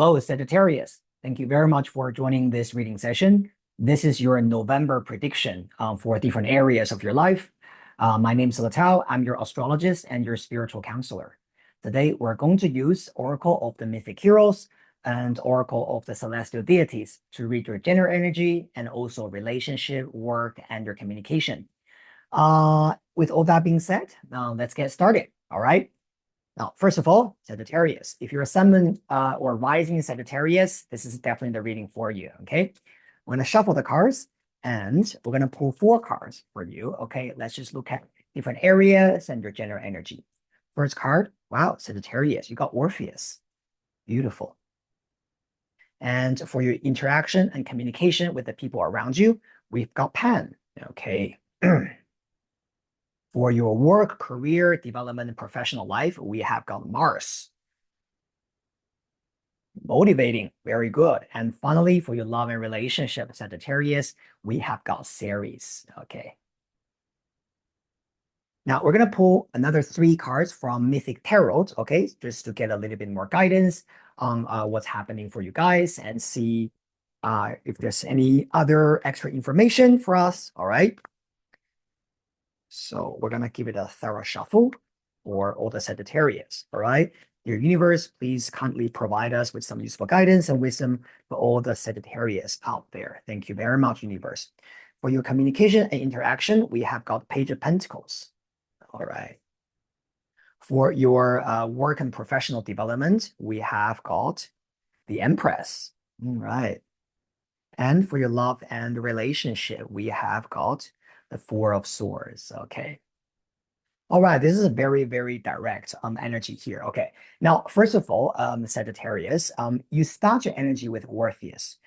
Hello, Sagittarius. Thank you very much for joining this reading session. This is your November prediction for different areas of your life. My name is Letao. I'm your astrologist and your spiritual counselor. Today, we're going to use Oracle of the Mythic Heroes and Oracle of the Celestial Deities to read your general energy and also relationship, work, and your communication. With all that being said, now let's get started. All right. Now, first of all, Sagittarius, if you're a sun or rising Sagittarius, this is definitely the reading for you, okay? We're going to shuffle the cards and we're going to pull 4 cards for you, okay? Let's just look at different areas and your general energy. First card, wow, Sagittarius, you got Orpheus. Beautiful. And for your interaction and communication with the people around you, we've got Pan, okay? For your work, career, development, and professional life, we have got Mars. Motivating, very good. And finally, for your love and relationship, Sagittarius, we have got Ceres. Okay. Now we're going to pull another 3 cards from Mythic Tarot, okay, just to get a little bit more guidance on what's happening for you guys and see if there's any other extra information for us. All right. So we're going to give it a thorough shuffle for all the Sagittarius, all right? Your universe, please kindly provide us with some useful guidance and wisdom for all the Sagittarius out there. Thank you very much, universe. For your communication and interaction, we have got Page of Pentacles, all right? For your work and professional development, we have got the Empress, all right? And for your love and relationship, we have got the 4 of Swords, okay? All right, this is a very, very direct energy here. Okay, now, first of all, Sagittarius, you start your energy with Orpheus.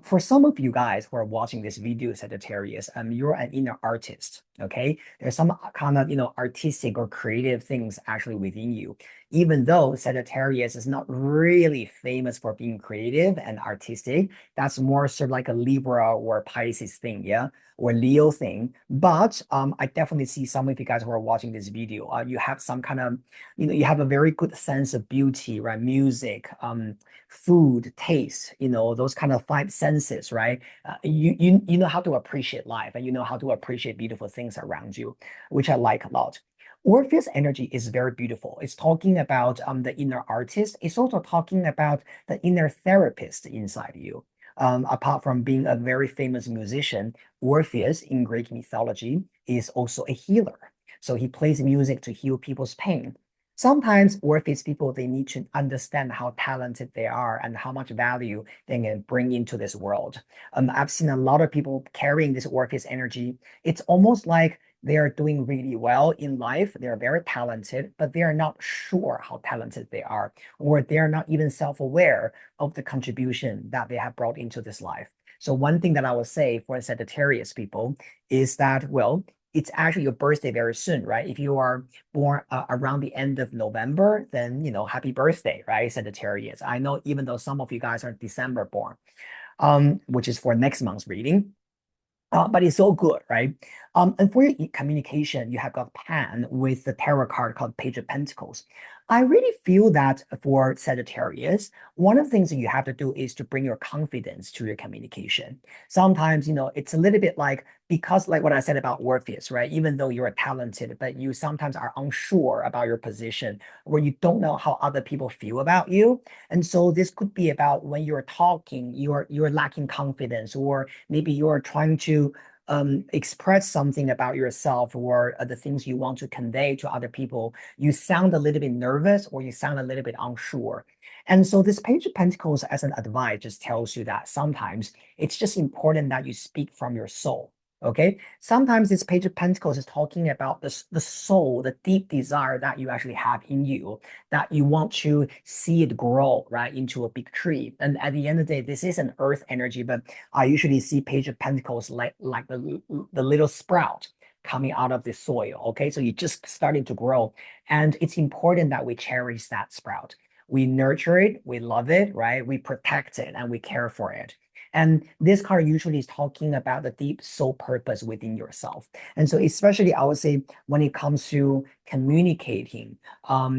For some of you guys who are watching this video, Sagittarius, you're an inner artist, okay? There's some kind of, artistic or creative things actually within you. Even though Sagittarius is not really famous for being creative and artistic, that's more sort of like a Libra or Pisces thing, yeah? Or Leo thing. But I definitely see some of you guys who are watching this video, you have some kind of, you have a very good sense of beauty, right? Music, food, taste, those kind of 5 senses, right? You know how to appreciate life and you know how to appreciate beautiful things around you, which I like a lot. Orpheus energy is very beautiful. It's talking about the inner artist. It's also talking about the inner therapist inside you. Apart from being a very famous musician, Orpheus in Greek mythology is also a healer. So he plays music to heal people's pain. Sometimes Orpheus people, they need to understand how talented they are and how much value they can bring into this world. I've seen a lot of people carrying this Orpheus energy. It's almost like they are doing really well in life. They're very talented, but they are not sure how talented they are, or they're not even self-aware of the contribution that they have brought into this life. So one thing that I will say for Sagittarius people is that, well, it's actually your birthday very soon, right? If you are born around the end of November, then, happy birthday, right, Sagittarius? I know even though some of you guys are December born, which is for next month's reading. But it's so good, right? And for your communication, you have got Pan with the tarot card called Page of Pentacles. I really feel that for Sagittarius, one of the things that you have to do is to bring your confidence to your communication. Sometimes, it's a little bit like, because like what I said about Orpheus, right? Even though you're talented, but you sometimes are unsure about your position, or you don't know how other people feel about you. And so this could be about when you're talking, you're lacking confidence, or maybe you're trying to express something about yourself or the things you want to convey to other people. You sound a little bit nervous or you sound a little bit unsure. And so this Page of Pentacles as an advice just tells you that sometimes it's just important that you speak from your soul. Okay, sometimes this Page of Pentacles is talking about the soul, the deep desire that you actually have in you, that you want to see it grow, right, into a big tree. And at the end of the day, this is an earth energy, but I usually see Page of Pentacles like the little sprout coming out of the soil. Okay, so you're just starting to grow. And it's important that we cherish that sprout. We nurture it, we love it, right? We protect it and we care for it. And this card usually is talking about the deep soul purpose within yourself. And so especially I would say when it comes to communicating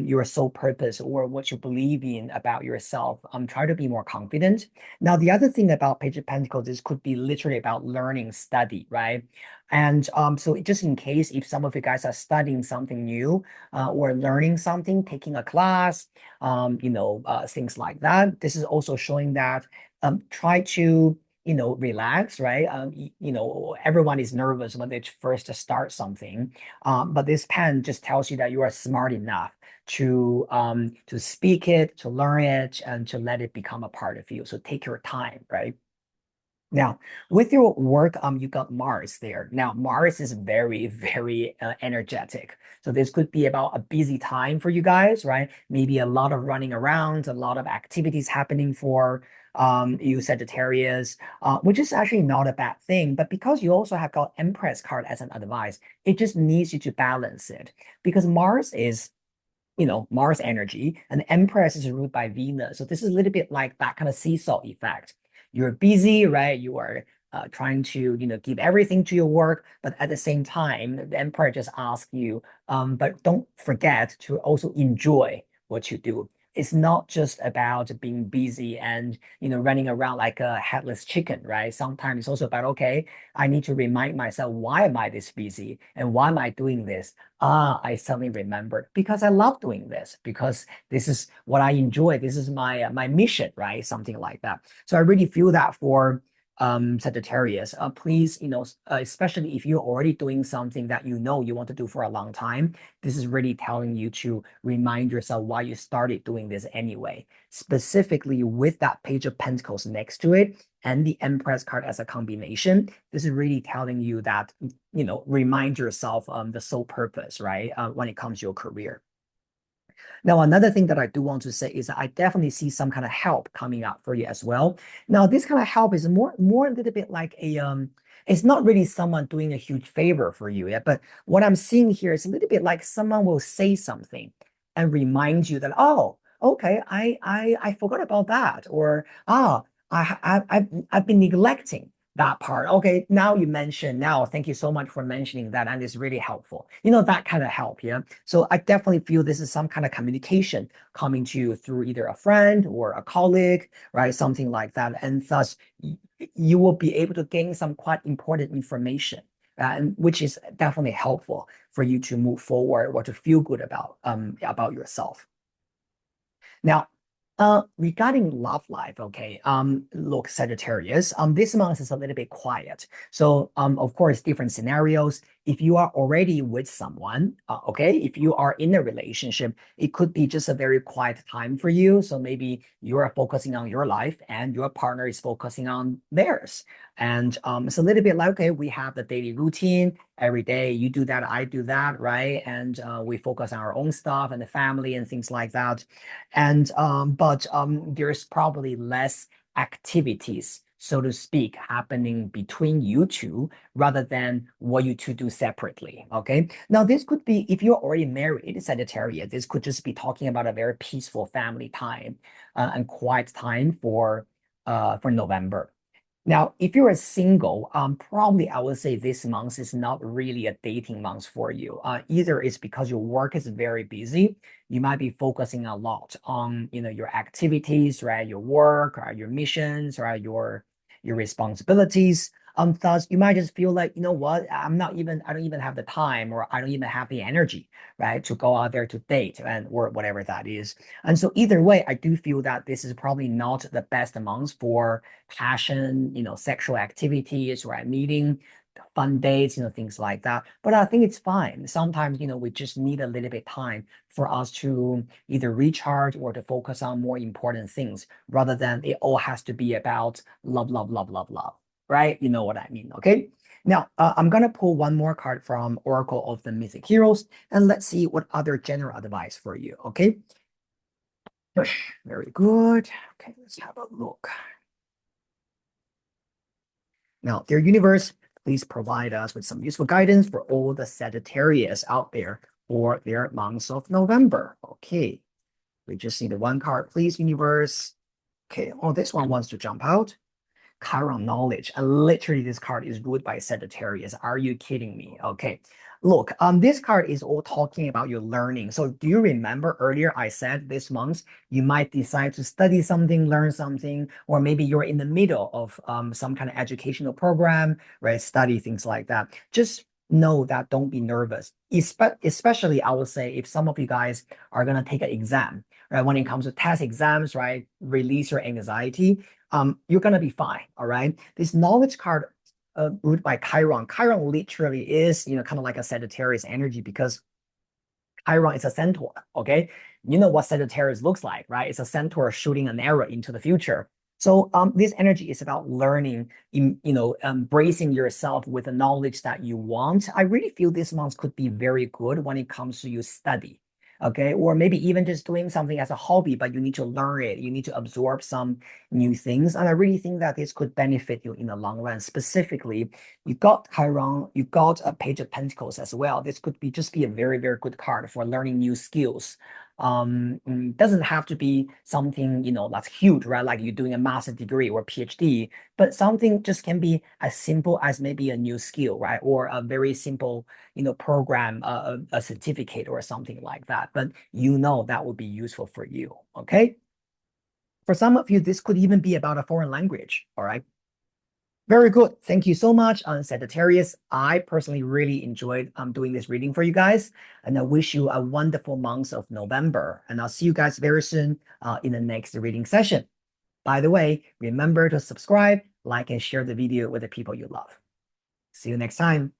your soul purpose or what you believe in about yourself, try to be more confident. Now, the other thing about Page of Pentacles, this could be literally about learning, study, right? And so just in case if some of you guys are studying something new or learning something, taking a class, things like that, this is also showing that try to relax, right? Everyone is nervous when they first start something, but this pen just tells you that you are smart enough to speak it, to learn it, and to let it become a part of you. So take your time, right? Now, with your work, you got Mars there. Now, Mars is very, very energetic. So this could be about a busy time for you guys, right? Maybe a lot of running around, a lot of activities happening for you Sagittarius, which is actually not a bad thing. But because you also have got Empress card as an advice, it just needs you to balance it because Mars is Mars energy, and Empress is ruled by Venus. So this is a little bit like that kind of seesaw effect. You're busy, right? You are trying to, give everything to your work, but at the same time, the Emperor just asks you, but don't forget to also enjoy what you do. It's not just about being busy and running around like a headless chicken, right? Sometimes it's also about, okay, I need to remind myself, why am I this busy and why am I doing this? I suddenly remembered because I love doing this, because this is what I enjoy. This is my mission, right? Something like that. So I really feel that for Sagittarius. Please, especially if you're already doing something that you want to do for a long time, this is really telling you to remind yourself why you started doing this anyway. Specifically with that Page of Pentacles next to it and the Empress card as a combination, this is really telling you that remind yourself the sole purpose, right? When it comes to your career. Now, another thing that I do want to say is that I definitely see some kind of help coming up for you as well. Now, this kind of help is more a little bit like it's not really someone doing a huge favor for you, yeah. But what I'm seeing here is a little bit like someone will say something and remind you that, oh, okay, I forgot about that, or I've been neglecting that part. Okay, now you mentioned, now thank you so much for mentioning that, and it's really helpful. That kind of help, yeah. So I definitely feel this is some kind of communication coming to you through either a friend or a colleague, right? Something like that. And thus you will be able to gain some quite important information, and which is definitely helpful for you to move forward or to feel good about yourself. Now, regarding love life, okay, look, Sagittarius, this month is a little bit quiet. So, of course, different scenarios. If you are already with someone, okay, if you are in a relationship, it could be just a very quiet time for you. So maybe you are focusing on your life and your partner is focusing on theirs. And it's a little bit like, okay, we have the daily routine. Every day you do that, I do that, right? And we focus on our own stuff and the family and things like that. And but there's probably less activities, so to speak, happening between you two rather than what you two do separately. Okay. Now, this could be if you're already married, Sagittarius, this could just be talking about a very peaceful family time and quiet time for November. Now, if you're a single, probably I would say this month is not really a dating month for you. Either it's because your work is very busy. You might be focusing a lot on, your activities, right? Your work, or your missions, or your responsibilities. Thus you might just feel like, what, I don't even have the time, or I don't even have the energy, right, to go out there to date and or whatever that is. And so either way, I do feel that this is probably not the best month for passion, sexual activities, right? Meeting, fun dates, things like that. But I think it's fine. Sometimes, we just need a little bit time for us to either recharge or to focus on more important things rather than it all has to be about love, love, love, love, love, right? You know what I mean, okay? Now, I'm going to pull one more card from Oracle of the Mythic Heroes, and let's see what other general advice for you, okay? Very good. Okay, let's have a look. Now, dear universe, please provide us with some useful guidance for all the Sagittarius out there for their months of November. Okay, we just need the one card, please, universe. Okay, oh, this one wants to jump out. Chiron knowledge. And literally, this card is ruled by Sagittarius. Are you kidding me? Okay. Look, this card is all talking about your learning. So do you remember earlier I said this month you might decide to study something, learn something, or maybe you're in the middle of some kind of educational program, right? Study things like that. Just know that don't be nervous. Especially, I would say if some of you guys are gonna take an exam, right? When it comes to test exams, right? Release your anxiety. You're gonna be fine. All right. This knowledge card ruled by Chiron. Chiron literally is, kind of like a Sagittarius energy because Chiron is a centaur. Okay. You know what Sagittarius looks like, right? It's a centaur shooting an arrow into the future. So this energy is about learning, embracing yourself with the knowledge that you want. I really feel this month could be very good when it comes to your study. Okay. Or maybe even just doing something as a hobby, but you need to learn it. You need to absorb some new things. And I really think that this could benefit you in the long run. Specifically, you got Chiron, you got a Page of Pentacles as well. This could be just be a very, very good card for learning new skills. Doesn't have to be something, that's huge, right? Like you're doing a master's degree or PhD, but something just can be as simple as maybe a new skill, right? Or a very simple, program, a certificate or something like that. But that would be useful for you. Okay. For some of you, this could even be about a foreign language. All right. Very good. Thank you so much, Sagittarius. I personally really enjoyed doing this reading for you guys, and I wish you a wonderful month of November. And I'll see you guys very soon in the next reading session. By the way, remember to subscribe, like, and share the video with the people you love. See you next time.